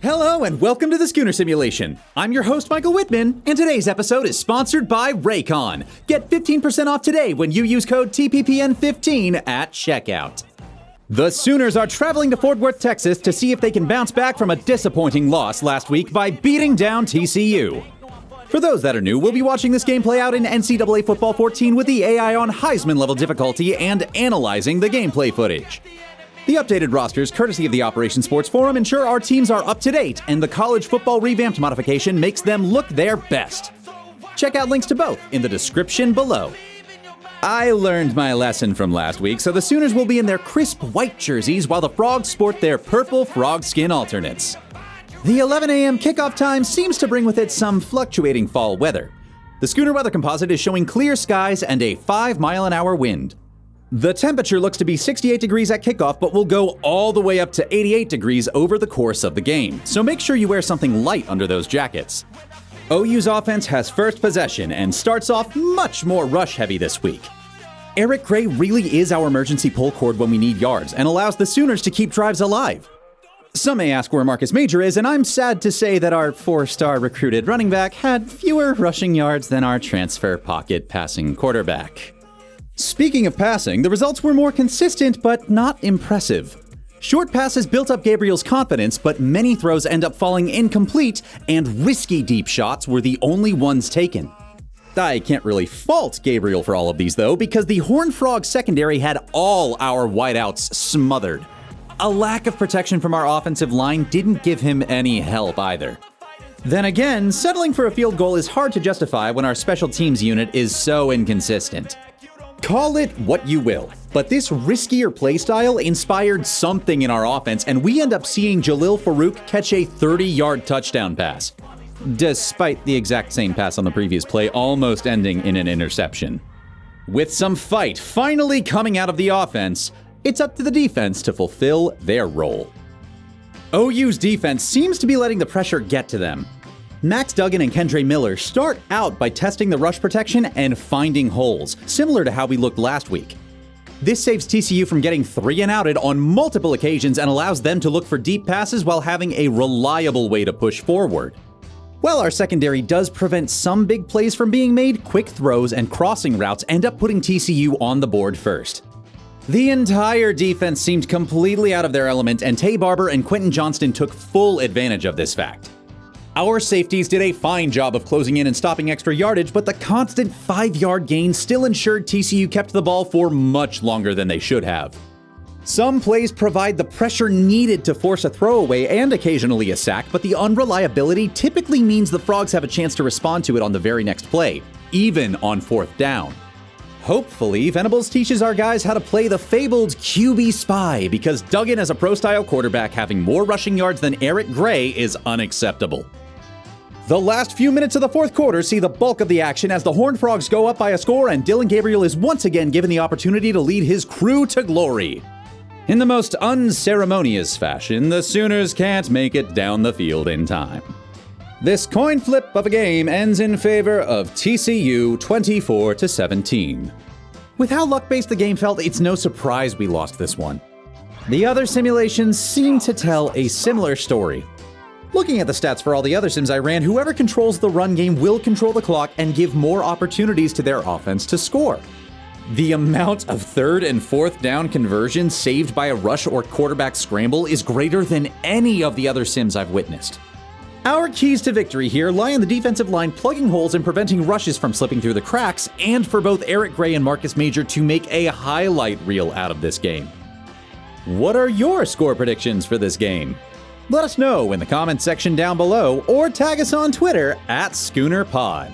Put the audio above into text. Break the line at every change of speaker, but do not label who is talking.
Hello and welcome to the Schooner Simulation. I'm your host, Michael Wittman, and today's episode is sponsored by Raycon. Get 15% off today when you use code TPPN15 at checkout. The Sooners are traveling to Fort Worth, Texas to see if they can bounce back from a disappointing loss last week by beating down TCU. For those that are new, we'll be watching this game play out in NCAA Football 14 with the AI on Heisman level difficulty and analyzing the gameplay footage. The updated rosters, courtesy of the Operation Sports Forum, ensure our teams are up to date, and the college football revamped modification makes them look their best. Check out links to both in the description below. I learned my lesson from last week, so the Sooners will be in their crisp white jerseys while the Frogs sport their purple frog skin alternates. The 11 a.m. kickoff time seems to bring with it some fluctuating fall weather. The Schooner weather composite is showing clear skies and a 5-mile-an-hour wind. The temperature looks to be 68 degrees at kickoff, but will go all the way up to 88 degrees over the course of the game, so make sure you wear something light under those jackets. OU's offense has first possession and starts off much more rush-heavy this week. Eric Gray really is our emergency pull cord when we need yards and allows the Sooners to keep drives alive. Some may ask where Marcus Major is, and I'm sad to say that our 4-star recruited running back had fewer rushing yards than our transfer pocket passing quarterback. Speaking of passing, the results were more consistent but not impressive. Short passes built up Gabriel's confidence, but many throws end up falling incomplete, and risky deep shots were the only ones taken. I can't really fault Gabriel for all of these though, because the Horned Frog secondary had all our wideouts smothered. A lack of protection from our offensive line didn't give him any help either. Then again, settling for a field goal is hard to justify when our special teams unit is so inconsistent. Call it what you will, but this riskier playstyle inspired something in our offense, and we end up seeing Jalil Farouk catch a 30-yard touchdown pass, despite the exact same pass on the previous play almost ending in an interception. With some fight finally coming out of the offense, it's up to the defense to fulfill their role. OU's defense seems to be letting the pressure get to them. Max Duggan and Kendre Miller start out by testing the rush protection and finding holes, similar to how we looked last week. This saves TCU from getting 3-and-outed on multiple occasions and allows them to look for deep passes while having a reliable way to push forward. While our secondary does prevent some big plays from being made, quick throws and crossing routes end up putting TCU on the board first. The entire defense seemed completely out of their element, and Tay Barber and Quentin Johnston took full advantage of this fact. Our safeties did a fine job of closing in and stopping extra yardage, but the constant 5-yard gain still ensured TCU kept the ball for much longer than they should have. Some plays provide the pressure needed to force a throwaway and occasionally a sack, but the unreliability typically means the Frogs have a chance to respond to it on the very next play, even on 4th down. Hopefully, Venables teaches our guys how to play the fabled QB spy, because Duggan as a pro-style quarterback having more rushing yards than Eric Gray is unacceptable. The last few minutes of the fourth quarter see the bulk of the action as the Horned Frogs go up by a score, and Dylan Gabriel is once again given the opportunity to lead his crew to glory. In the most unceremonious fashion, the Sooners can't make it down the field in time. This coin flip of a game ends in favor of TCU 24-17. With how luck-based the game felt, it's no surprise we lost this one. The other simulations seem to tell a similar story. Looking at the stats for all the other sims I ran, whoever controls the run game will control the clock and give more opportunities to their offense to score. The amount of 3rd and 4th down conversions saved by a rush or quarterback scramble is greater than any of the other sims I've witnessed. Our keys to victory here lie in the defensive line plugging holes and preventing rushes from slipping through the cracks, and for both Eric Gray and Marcus Major to make a highlight reel out of this game. What are your score predictions for this game? Let us know in the comments section down below, or tag us on Twitter @SchoonerPod.